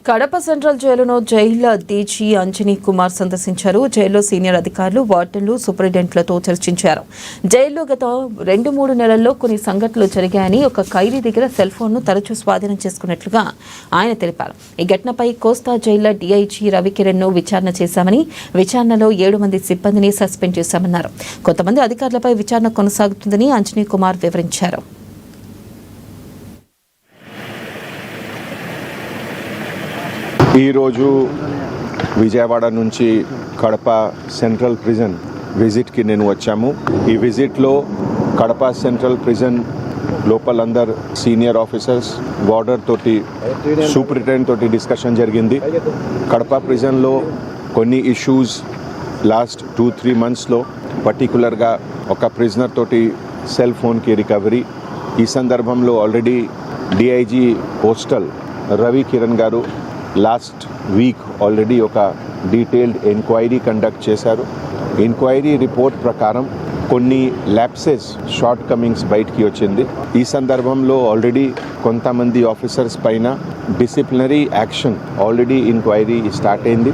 Kadapa central జైలును jail DG Anjani Kumar సందర్శించారు. జైల్లో సీనియర్ అధికారులు, వార్డెన్లు, సూపరింటెండెంట్లతో చర్చించారు. జైల్లో గత 2-3 నెలల్లో కొన్ని సంఘటనలు జరిగాయని, ఒక ఖైదీ దగ్గర సెల్ ఫోన్ను తరచూ స్వాధీనం చేసుకున్నట్లుగా ఆయన తెలిపారు. ఈ ఘటనపై కోస్తా జైళ్ల డీఐజీ రవికిరణ్ను విచారణ చేశామని, విచారణలో 7 మంది సిబ్బందిని సస్పెండ్ చేశామన్నారు. కొంతమంది అధికారులపై విచారణ కొనసాగుతుందని అంజనీ కుమార్ వివరించారు. ఈరోజు విజయవాడ నుంచి కడప సెంట్రల్ ప్రిజన్ విజిట్కి నేను వచ్చాము. ఈ విజిట్లో కడప సెంట్రల్ ప్రిజన్ లోపలందరు సీనియర్ ఆఫీసర్స్, వార్డర్ తోటి, సూపరింటెండెంట్ తోటి డిస్కషన్ జరిగింది. కడప ప్రిజన్లో కొన్ని ఇష్యూస్ లాస్ట్ 2-3 మంత్స్లో, పర్టికులర్గా ఒక ప్రిజనర్ తోటి సెల్ ఫోన్కి రికవరీ. ఈ సందర్భంలో already DIG postal Ravi Kiran గారు లాస్ట్ వీక్ ఆల్రెడీ ఒక డీటెయిల్డ్ ఎంక్వైరీ కండక్ట్ చేశారు. ఎంక్వైరీ రిపోర్ట్ ప్రకారం కొన్ని ల్యాప్సెస్, షార్ట్ కమింగ్స్ బయటికి వచ్చింది. ఈ సందర్భంలో ఆల్రెడీ కొంతమంది ఆఫీసర్స్ పైన disciplinary action already enquiry start అయింది.